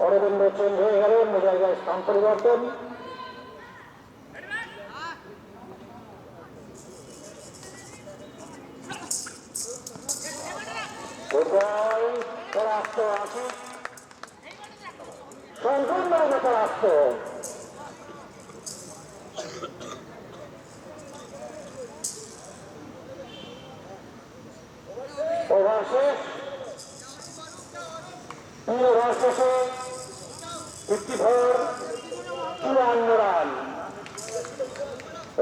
S13: অরবিন্দ চেঞ্জ হয়ে গেলেন, জায়গায় স্থান পরিবর্তন। সম্পূর্ণ পরাস্ত। ওভার শেষ, 3 ওভার শেষে 54 রান।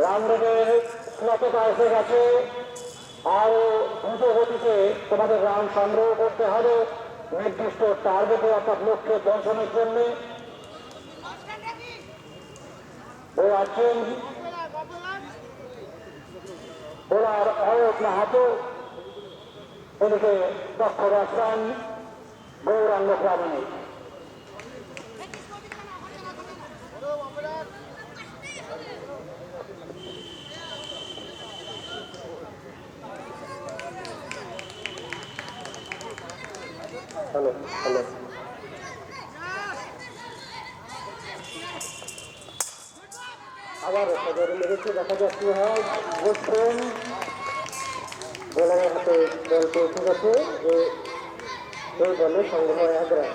S13: রান রেটের স্লটটা এসে গেছে, আরো দ্রুত গতিতে তোমাদের রান সংগ্রহ করতে হবে নির্দিষ্ট টার্গেটে, অর্থাৎ লক্ষ্যে পৌঁছানোর জন্য। বোলার অয়ব মাহাতো, এদিকে দক্ষ ব্যাটসম্যান গৌরাঙ্গ প্রামাণিক। হ্যালো হ্যালো আবার সদরে লেগেছে, দেখা যাচ্ছে হয় বুঝছেন বোলারের হাতে বল পৌঁছে গেছে যে এই বলে সংগ্রহ 1 রান।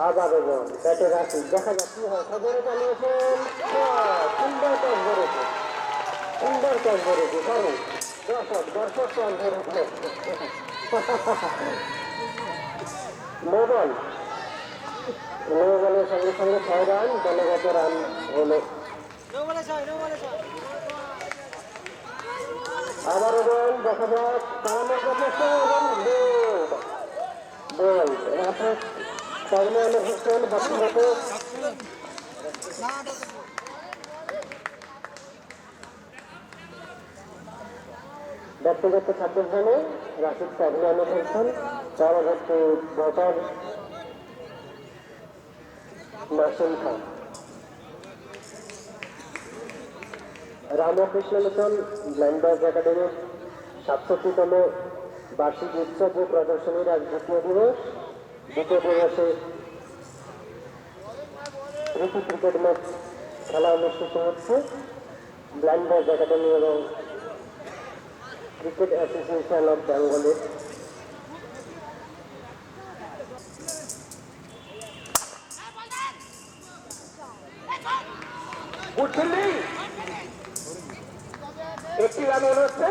S13: আবার বল ব্যাটে রাখি, দেখা যাচ্ছে হয় সদরে চালিয়েছেন, সুন্দর টস ধরেছে, সুন্দর টস ধরেছে। কারণ দর্শক টস ধরেছে। নো বলের সঙ্গে সঙ্গে 6 রান, দলগত রান হলো। আবারও বল, দেখা যাক, করছেন ব্যক্তিগত ব্যক্তিগত ছাত্রশ্রেণী রাশিদকে অভিনন্দন করছেন। পরবর্তী ব্যাটার নাসিম খান। রামকৃষ্ণ মিশন ব্লাইন্ড বয়েজ একাডেমির 67তম বার্ষিক উৎসব ও প্রদর্শনীর আজ দ্বিতীয় দিবস। দ্বিতীয় দিবসে প্রীতি ক্রিকেট ম্যাচ খেলা অনুষ্ঠিত হচ্ছে। ব্লাইন্ড বয়েজ একাডেমি এবং ক্রিকেট অ্যাসোসিয়েশন অফ বেঙ্গলের একটি রান হচ্ছে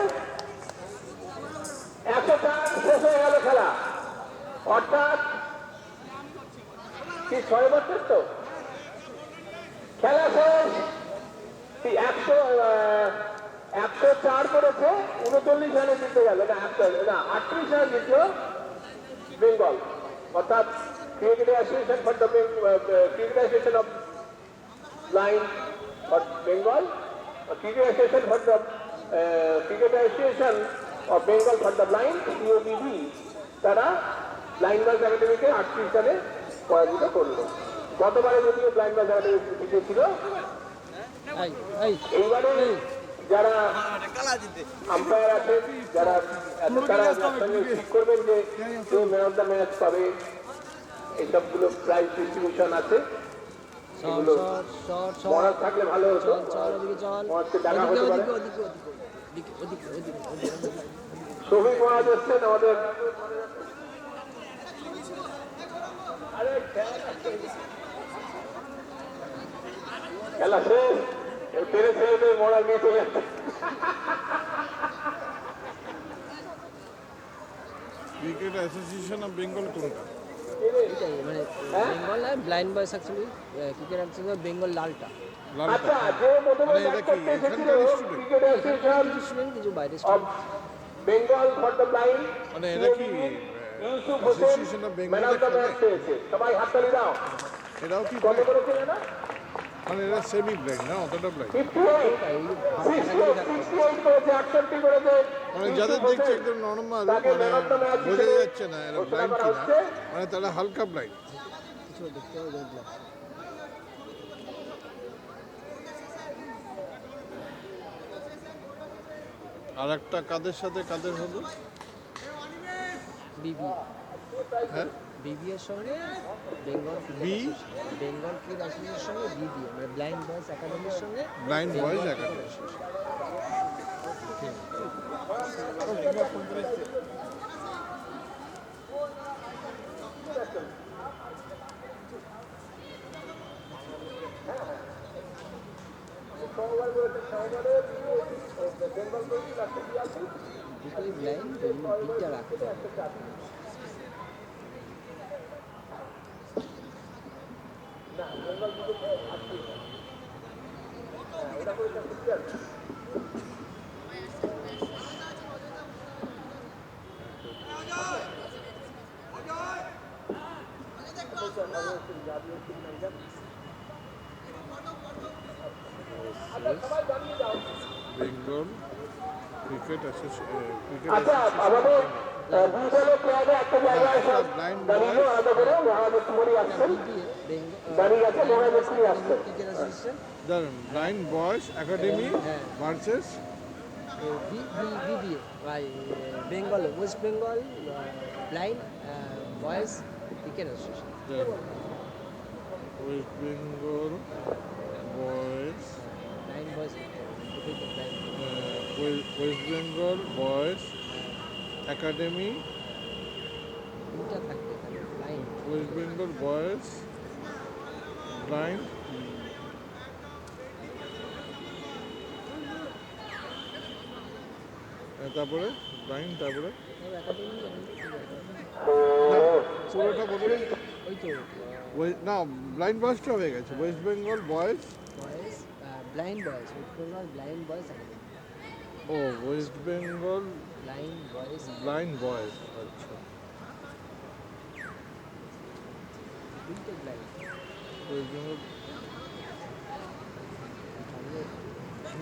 S13: 104 শেষ হয়ে গেল খেলা, অর্থাৎ কি 6 বছর তো খেলা শেষ। 104 করেছে, 39 রানে জিতে গেল, না 38 রান জিতল বেঙ্গল, অর্থাৎ cricket association for the cricket association of blind for Bengal, cricket association for the cricket association of Bengal for the blind COBB, তারা ব্লাইন্ড বয়েজ একাডেমিকে 38 রানে পরাজিত করলো। গতবারে যদিও ব্লাইন্ড বয়েজ একাডেমি জিতেছিল, এইবারে যারা আম্পায়ার আছেন, যারা তারা ঠিক করবেন যে ম্যান অফ দ্য ম্যাচ পাবে, এইসবগুলো প্রাইজ ডিস্ট্রিবিউশন আছে, এগুলো মহারাজ থাকলে ভালো হতো, মহারাজকে ডাকা হতে পারে। শফিক মহারাজ এসছেন আমাদের। খেলা শেষ, তেরে ছেড়ে মরার নিয়ে চলে যাচ্ছে।
S15: ক্রিকেট অ্যাসোসিয়েশন অফ বেঙ্গল কোনটা?
S3: মানে বেঙ্গল আর blind boys actually cricket association Bengal লালটা।
S13: আচ্ছা, যে প্রথমে ব্যাট করতে এসেছিল ক্রিকেট অ্যাসোসিয়েশন
S3: স্টুডেন্ট কিছু বাইরে
S13: of Bengal for the blind,
S15: মানে এটা কি
S13: Yusuf Hossain man of the match পেয়েছে। সবাই হাততালি দাও।
S15: এটাও কি
S13: কত করেছে না?
S15: মানে এটা সেমি ব্লাইন্ড না, অতটা ব্লাইন্ড?
S13: 68 করেছে, 68 করেছে।
S15: মানে যাদের দেখছে একদম নরমাল, মানে বোঝা যাচ্ছে না এরা ব্লাইন্ড কিনা, মানে তারা হালকা ব্লাইন্ড।
S3: কিছু দেখতে হবে।
S15: আর একটা কাদের সাথে কাদের হলো?
S3: বিবি,
S15: হ্যাঁ
S3: বিবি এর সঙ্গে বেঙ্গল বেঙ্গল ক্রিকেট অ্যাসোসিয়েশনের সঙ্গে বিবি, মানে ব্লাইন্ড বয়েজ একাডেমির সঙ্গে
S15: ব্লাইন্ড বয়েজ একাডেমি।
S3: দুটোই ব্লাইন্ড, দিকটা রাখতে হবে।
S15: Bengal cricket association.
S13: আচ্ছা, আমাদের দুইদল ক্লাবে একটা জায়গায় সব দাঁড়িয়ে আলাদা করে মহামুখী আসছেন, দাঁড়িয়ে আছে মহামুখী আসছেন।
S15: দাঁড়ান, blind boys academy versus
S3: BBA by Bengal West Bengal blind boys cricket association.
S15: West Bengal boys
S3: blind boys,
S15: West Bengal boys academy,
S3: তিনটা থাকবে এখানে blind,
S15: West Bengal boys blind, তারপরে ব্লাইন্ড, তারপরে পুরোটা বলুন।
S3: ওই তো
S15: না, ব্লাইন্ড বয়েজটা হয়ে গেছে, West Bengal boys
S3: boys blind boys, West Bengal blind boys academy.
S15: ও West Bengal
S3: blind boys,
S15: blind boys, আচ্ছা।
S3: দুইটা ব্লাইন্ড
S15: ওয়েস্ট বেঙ্গল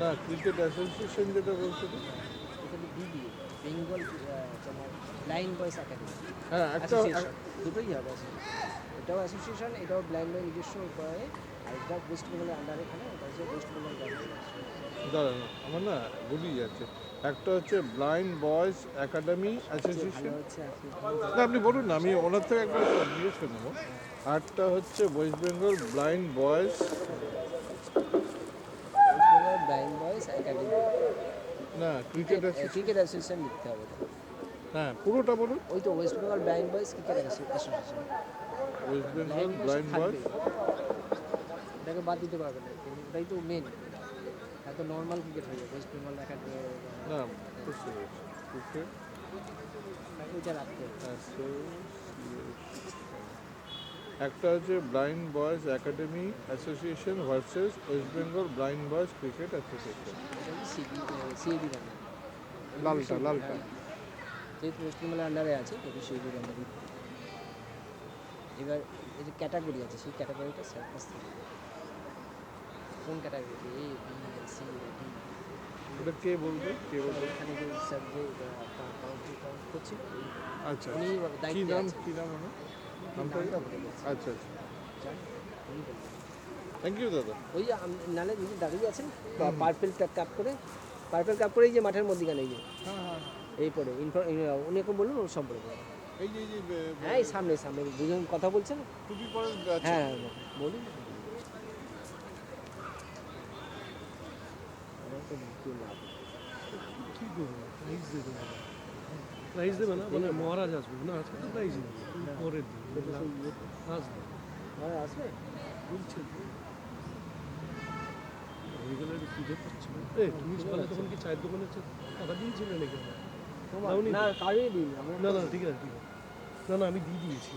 S15: না ক্রিকেট অ্যাসোসিয়েশন যেটা বলছে তো
S3: এখানে বিবি বেঙ্গল তোমার ব্লাইন্ড বয়েজ একাডেমি
S15: হ্যাঁ একটা
S3: দুটোই হবে এটাও অ্যাসোসিয়েশন এটাও ব্লাইন্ড বয় নিজস্ব উপায়ে আর এটা ওয়েস্ট বেঙ্গলের আন্ডারে এখানে এটা হচ্ছে ওয়েস্ট বেঙ্গল
S15: দাঁড়ান আমার না গুলিয়ে যাচ্ছে একটা হচ্ছে ব্লাইন্ড বয়েজ একাডেমি অ্যাসোসিয়েশন না আপনি বলুন না আমি ওনার থেকে একবার জিজ্ঞেস করে নেবো আরটা হচ্ছে West Bengal blind boys
S3: blind boys academy
S15: না ক্রিকেট
S3: ক্রিকেট অ্যাসোসিয়েশন লিখতে হবে
S15: হ্যাঁ পুরোটা বলুন
S3: ওই তো West Bengal blind boys cricket association
S15: West Bengal blind boys
S3: এটাকে বাদ দিতে পারবে না এটাই তো মেন এত নর্মাল ক্রিকেট হয়ে যাবে ওয়েস্ট বেঙ্গল একাডেমি
S15: না বুঝতে পেরেছি ক্রিকেট
S3: ওইটা রাখতে হবে
S15: একটা হচ্ছে blind boys academy association versus West Bengal blind boys cricket association
S3: CAB
S15: লালটা লালটা
S3: যেহেতু ওয়েস্ট বেঙ্গলের আন্ডারে আছে তবে সিএবি আন্ডারে এবার এই যে ক্যাটাগরি আছে সেই ক্যাটাগরিটা স্যার কাছ থেকে কোন category A B C D
S15: এটা কে বলবে
S3: এখানে যে স্যার যে কাউন্ট করছে
S15: আচ্ছা
S3: উনি
S15: কি
S3: দায়িত্বে
S15: নাম
S3: আছে
S15: কি নাম ওনার নামটা আচ্ছা আচ্ছা থ্যাংক ইউ দাদা
S3: ওই যে নালে যদি দাঁড়িয়ে আছেন পার্পেল ক্যাপ করে পার্পেল ক্যাপ করে এই যে মাঠের মধ্যেখানে এই যে এই পরে উনি এখন বলুন ওর সম্পর্কে
S15: এই যে
S3: হ্যাঁ এই সামনে সামনে দুজন কথা বলছেন
S15: টুপি পরে
S3: হ্যাঁ বলুন
S16: কি করবো প্রাইজ দেবে না প্রাইজ দেবে না মানে মহারাজ আসবে না আজকে তো প্রাইজ নেই পরের দিন আসবে
S3: আসবে
S16: বলছে রেগুলার খুঁজে পাচ্ছি না তুমি সকালে তখন কি চায়ের দোকানে টাকা দিয়েছিলে নাকি
S3: না কারই দিন
S16: না না ঠিক আছে না না আমি দিয়ে দিয়েছি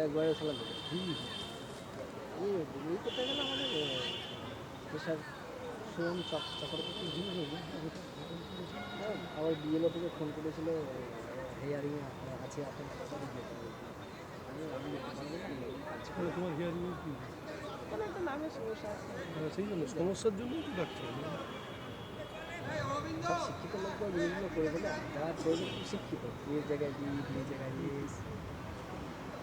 S3: একবারে সালাম
S16: দিয়ে
S3: এই করতে গেলে আমাদের প্রেশার সোম চক্রবর্তী আবার বিএলও থেকে ফোন করেছিল হেয়ারিংয়ে আছে আপনার
S16: তোমার হিয়ারিং কি
S3: একটা নামের সমস্যা আছে
S16: সেই জন্য সমস্যার জন্যই তো ডাক্তার
S3: সব শিক্ষিত লোকরা বিভিন্ন করে বলে যারা প্রয়োজন শিক্ষিত এই জায়গায় এই জায়গায়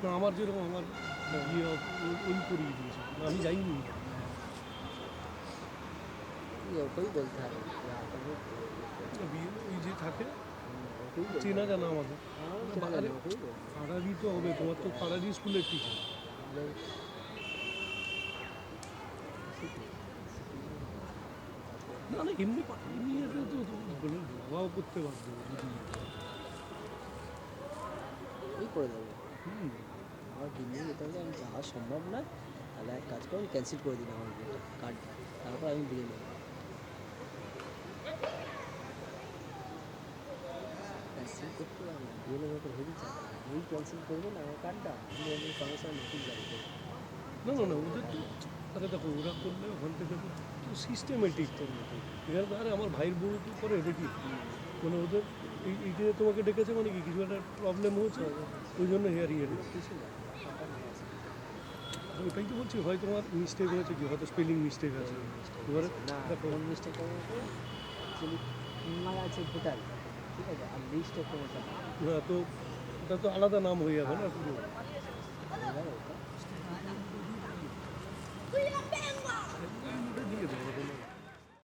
S16: না আমার যেরকম আমার বিয়ে ওই করিয়ে দিয়েছে আমি যাইনি
S3: ওকেই বলতে হবে
S16: বিয়ে ওই যে থাকে চেনা জানা আমাদের পাড়ারই তো হবে তোমার তো পাড়ারই স্কুলের টিচার না না এমনি এতে তো বলে বাবাও করতে পারবে যদি
S3: এই করে দেবো আমার দিল্লি যেতে হলে আমি যাওয়া সম্ভব না তাহলে এক কাজ করুন ক্যান্সেল করে দিন আমার কার্ডটা তারপর আমি দিয়ে নেব ক্যান্সেল করতে পারবো না দিয়ে নেবো তো হেভি চাপ এই ক্যান্সেল করবেন আমার কার্ডটা আমি এমনি সঙ্গে সঙ্গে নতুন জারি করবো
S16: না ওদের তো আরে দেখো ওরা করলে ওখান থেকে তো সিস্টেমেটিক এখানে তো আরে আমার ভাইয়ের বউ তো করে দেখি মানে ওদের এই যে তোমাকে ডেকেছে মানে কি কিছু একটা প্রবলেম হয়েছে ওই জন্য হেয়ারিং এর ওটাই তো বলছি হয়তো তোমার মিস্টেক হয়েছে কি হয়তো স্পেলিং মিস্টেক আছে এবারে দেখো
S3: মিস্টেক অ্যাকচুয়ালি আমার আছে ভোটার ঠিক আছে আর লিস্টে কোনো
S16: না তো ওটা তো আলাদা নাম হয়ে যাবে না পুরো